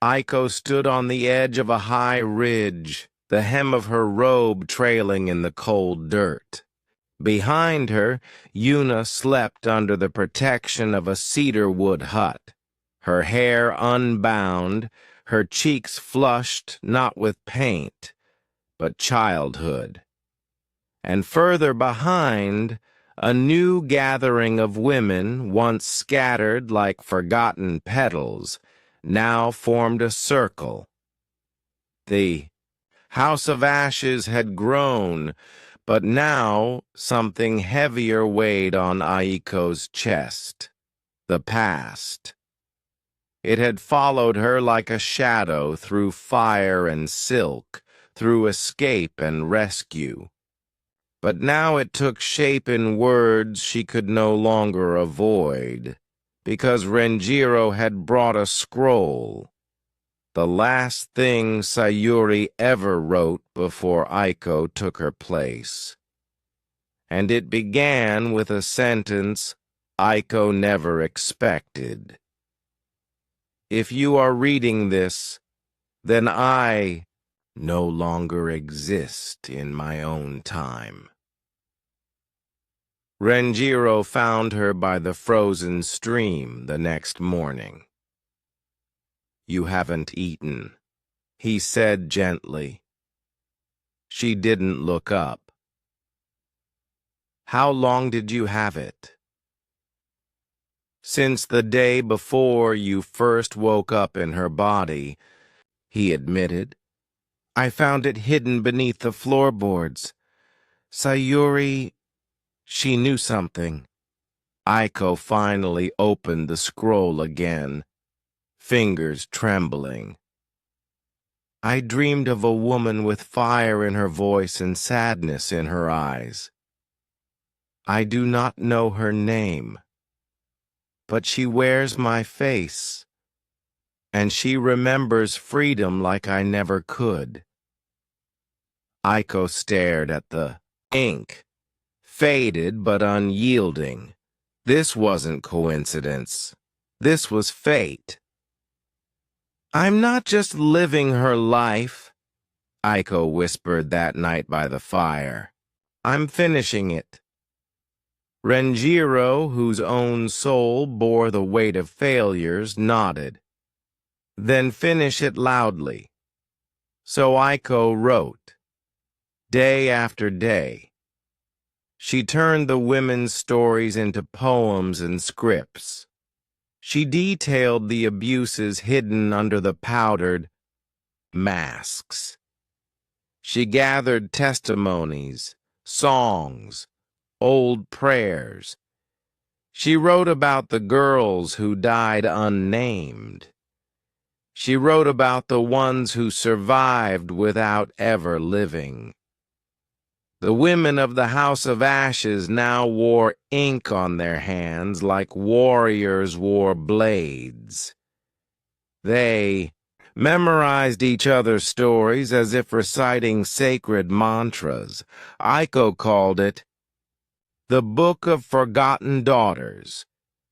Aiko stood on the edge of a high ridge, the hem of her robe trailing in the cold dirt. Behind her, Yuna slept under the protection of a cedar wood hut, her hair unbound, her cheeks flushed not with paint, but childhood. And further behind, a new gathering of women, once scattered like forgotten petals, now formed a circle. The House of Ashes had grown, but now something heavier weighed on Aiko's chest. The past. It had followed her like a shadow through fire and silk, through escape and rescue. But now it took shape in words she could no longer avoid, because Renjiro had brought a scroll, the last thing Sayuri ever wrote before Aiko took her place. And it began with a sentence Aiko never expected. If you are reading this, then I no longer exist in my own time. Renjiro found her by the frozen stream the next morning. You haven't eaten, he said gently. She didn't look up. How long did you have it? Since the day before you first woke up in her body, he admitted. I found it hidden beneath the floorboards. Sayuri, she knew something. Aiko finally opened the scroll again, fingers trembling. I dreamed of a woman with fire in her voice and sadness in her eyes. I do not know her name, but she wears my face, and she remembers freedom like I never could. Aiko stared at the ink, faded but unyielding. This wasn't coincidence. This was fate. I'm not just living her life, Aiko whispered that night by the fire. I'm finishing it. Renjiro, whose own soul bore the weight of failures, nodded. Then finish it loudly. So Aiko wrote, day after day. She turned the women's stories into poems and scripts. She detailed the abuses hidden under the powdered masks. She gathered testimonies, songs, old prayers. She wrote about the girls who died unnamed. She wrote about the ones who survived without ever living. The women of the House of Ashes now wore ink on their hands like warriors wore blades. They memorized each other's stories as if reciting sacred mantras. Aiko called it the Book of Forgotten Daughters,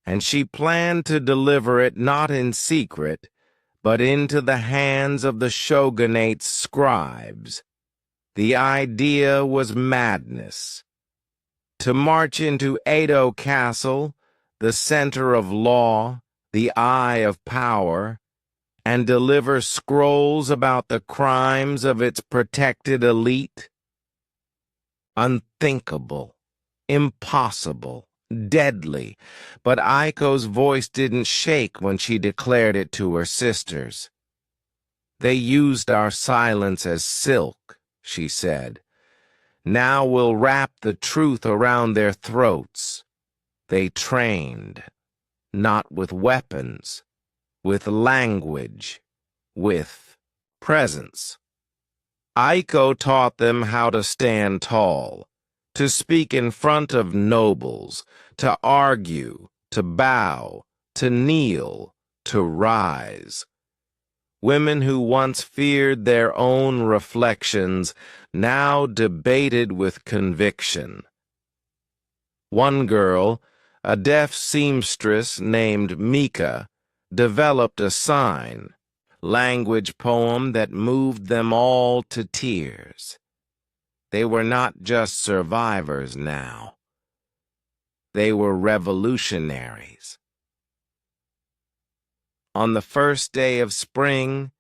and she planned to deliver it not in secret, but into the hands of the shogunate's scribes. The idea was madness. To march into Edo Castle, the center of law, the eye of power, and deliver scrolls about the crimes of its protected elite? Unthinkable, impossible, deadly, but Aiko's voice didn't shake when she declared it to her sisters. They used our silence as silk, she said. Now we'll wrap the truth around their throats. They trained, not with weapons, with language, with presence. Aiko taught them how to stand tall, to speak in front of nobles, to argue, to bow, to kneel, to rise. Women who once feared their own reflections now debated with conviction. One girl, a deaf seamstress named Mika, developed a sign, language poem that moved them all to tears. They were not just survivors now. They were revolutionaries. On the first day of spring,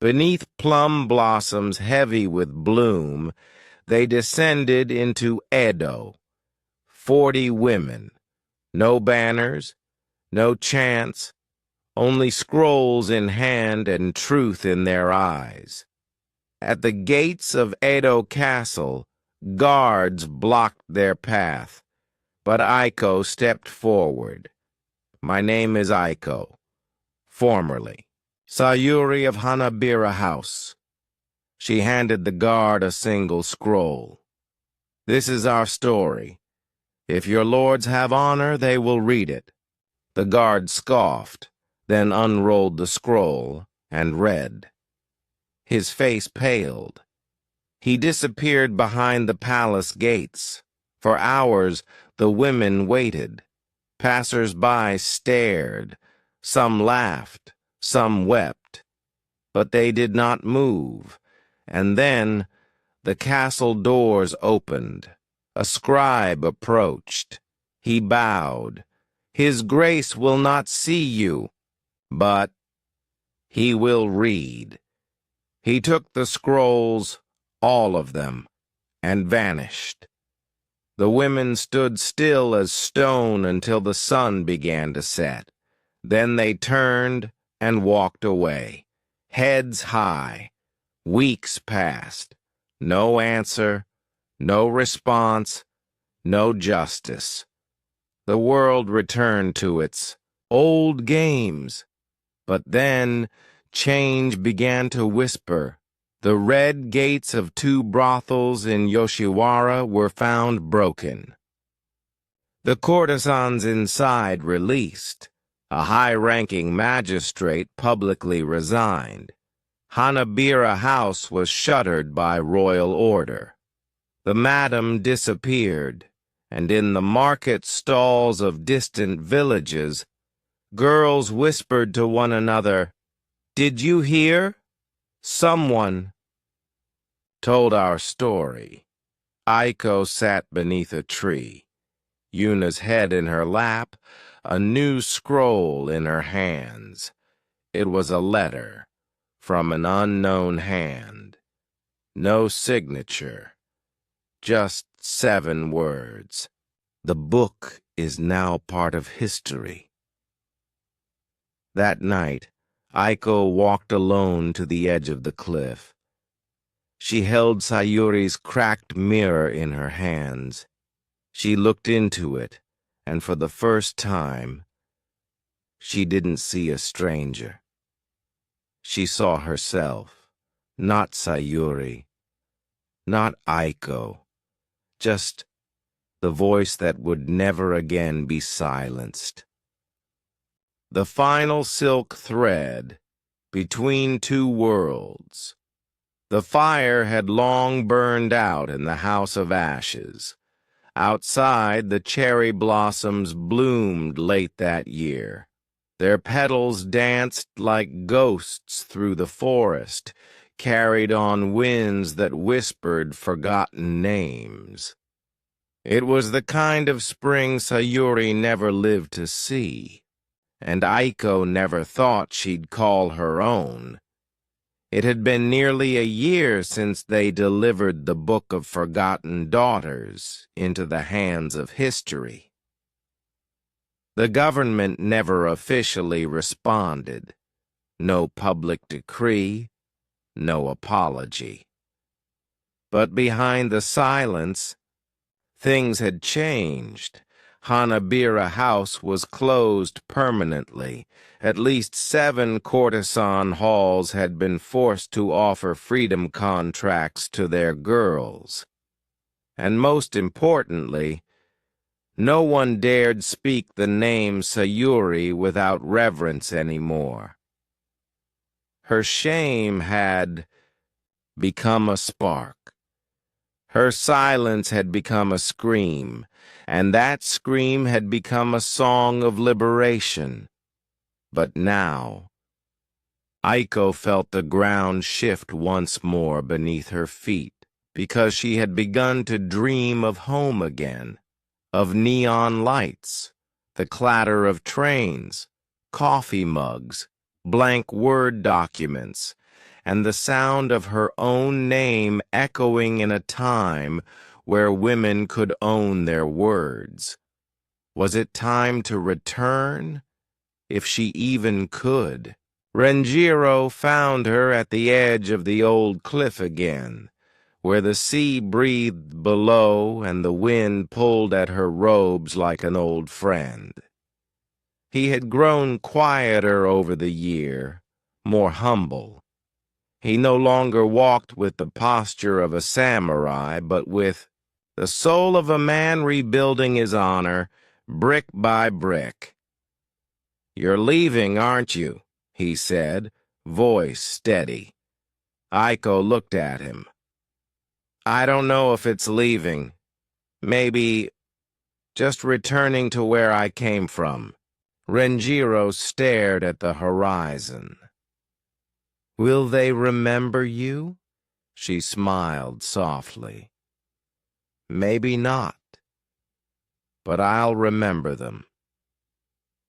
Beneath plum blossoms heavy with bloom, they descended into Edo. 40 women. No banners, no chants, only scrolls in hand and truth in their eyes. At the gates of Edo Castle, guards blocked their path, but Aiko stepped forward. My name is Aiko. Formerly, Sayuri of Hanabira House. She handed the guard a single scroll. This is our story. If your lords have honor, they will read it. The guard scoffed, then unrolled the scroll and read. His face paled. He disappeared behind the palace gates. For hours, the women waited. Passers-by stared. Some laughed, some wept. But they did not move. And then the castle doors opened. A scribe approached. He bowed. His grace will not see you, but he will read. He took the scrolls, all of them, and vanished. The women stood still as stone until the sun began to set. Then they turned and walked away, heads high. Weeks passed. No answer, no response, no justice. The world returned to its old games. But then change began to whisper. The red gates of 2 brothels in Yoshiwara were found broken. The courtesans inside released. A high-ranking magistrate publicly resigned. Hanabira House was shuttered by royal order. The madam disappeared, and in the market stalls of distant villages, girls whispered to one another, "Did you hear? Someone told our story." Aiko sat beneath a tree, Yuna's head in her lap, a new scroll in her hands. It was a letter from an unknown hand. No signature, just 7 words. The book is now part of history. That night, Aiko walked alone to the edge of the cliff. She held Sayuri's cracked mirror in her hands. She looked into it, and for the first time, she didn't see a stranger. She saw herself, not Sayuri, not Aiko, just the voice that would never again be silenced. The final silk thread between 2 worlds. The fire had long burned out in the House of Ashes. Outside, the cherry blossoms bloomed late that year. Their petals danced like ghosts through the forest, carried on winds that whispered forgotten names. It was the kind of spring Sayuri never lived to see, and Aiko never thought she'd call her own. It had been nearly a year since they delivered the Book of Forgotten Daughters into the hands of history. The government never officially responded. No public decree, no apology. But behind the silence, things had changed. Hanabira House was closed permanently. At least 7 courtesan halls had been forced to offer freedom contracts to their girls. And most importantly, no one dared speak the name Sayuri without reverence anymore. Her shame had become a spark. Her silence had become a scream, and that scream had become a song of liberation. But now, Aiko felt the ground shift once more beneath her feet, because she had begun to dream of home again, of neon lights, the clatter of trains, coffee mugs, blank Word documents, and the sound of her own name echoing in a time where women could own their words. Was it time to return, if she even could? Renjiro found her at the edge of the old cliff again, where the sea breathed below and the wind pulled at her robes like an old friend. He had grown quieter over the year, more humble. He no longer walked with the posture of a samurai, but with the soul of a man rebuilding his honor, brick by brick. "You're leaving, aren't you?" he said, voice steady. Aiko looked at him. "I don't know if it's leaving. Maybe just returning to where I came from." Renjiro stared at the horizon. "Will they remember you?" She smiled softly. "Maybe not, but I'll remember them."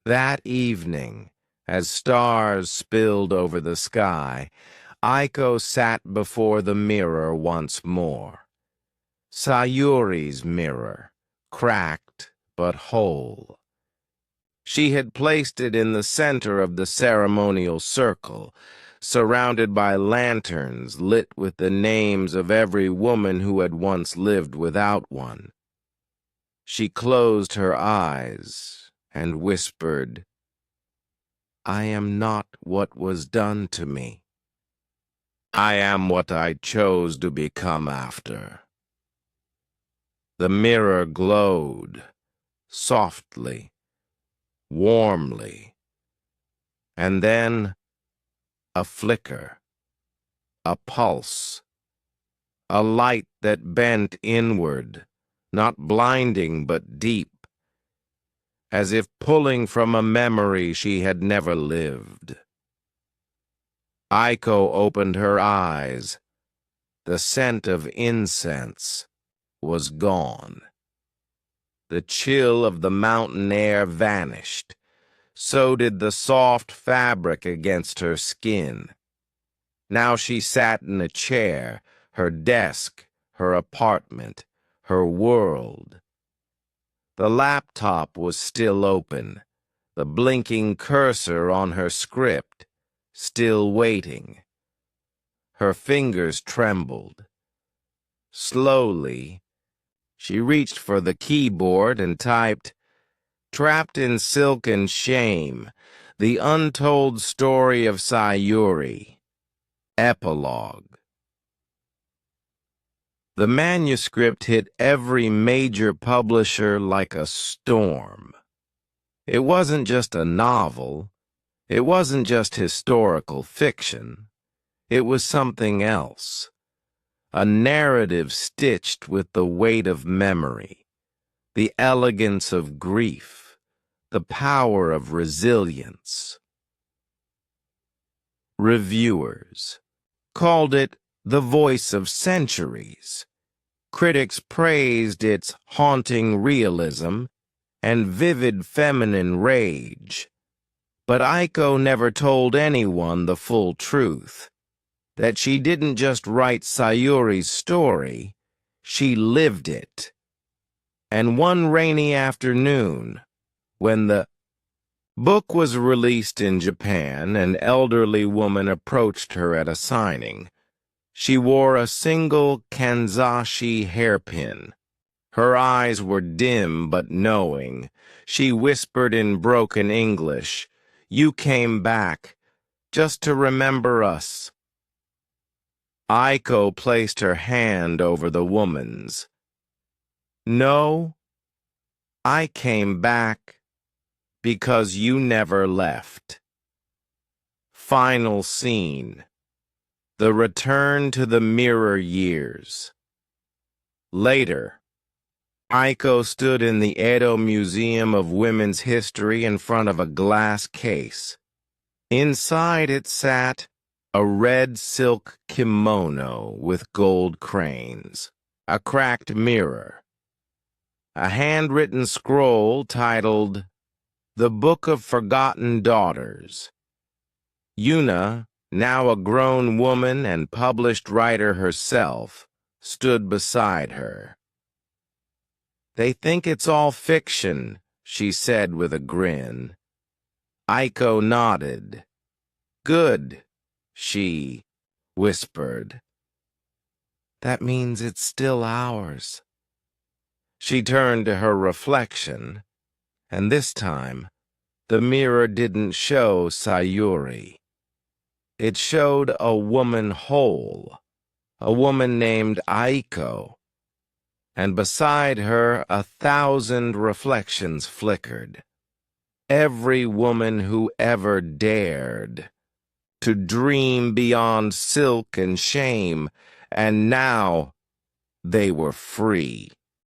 That evening, as stars spilled over the sky, Aiko sat before the mirror once more. Sayuri's mirror, cracked but whole. She had placed it in the center of the ceremonial circle, surrounded by lanterns lit with the names of every woman who had once lived without one. She closed her eyes and whispered, "I am not what was done to me. I am what I chose to become after." The mirror glowed, softly, warmly, and then a flicker, a pulse, a light that bent inward, not blinding but deep, as if pulling from a memory she had never lived. Aiko opened her eyes. The scent of incense was gone. The chill of the mountain air vanished. So did the soft fabric against her skin. Now she sat in a chair, her desk, her apartment, her world. The laptop was still open, the blinking cursor on her script, still waiting. Her fingers trembled. Slowly, she reached for the keyboard and typed, "Trapped in Silk and Shame, the Untold Story of Sayuri. Epilogue." The manuscript hit every major publisher like a storm. It wasn't just a novel. It wasn't just historical fiction. It was something else. A narrative stitched with the weight of memory, the elegance of grief, the power of resilience. Reviewers called it the voice of centuries. Critics praised its haunting realism and vivid feminine rage. But Aiko never told anyone the full truth, that she didn't just write Sayuri's story, she lived it. And one rainy afternoon, when the book was released in Japan, an elderly woman approached her at a signing. She wore a single kanzashi hairpin. Her eyes were dim but knowing. She whispered in broken English, "You came back, just to remember us." Aiko placed her hand over the woman's. "No, I came back because you never left." Final scene. The return to the mirror years. Later, Aiko stood in the Edo Museum of Women's History in front of a glass case. Inside it sat a red silk kimono with gold cranes, a cracked mirror, a handwritten scroll titled "The Book of Forgotten Daughters." Yuna, now a grown woman and published writer herself, stood beside her. "They think it's all fiction," she said with a grin. Aiko nodded. "Good," she whispered. "That means it's still ours." She turned to her reflection, and this time the mirror didn't show Sayuri. It showed a woman whole, a woman named Aiko, and beside her 1,000 reflections flickered. Every woman who ever dared to dream beyond silk and shame, and now they were free.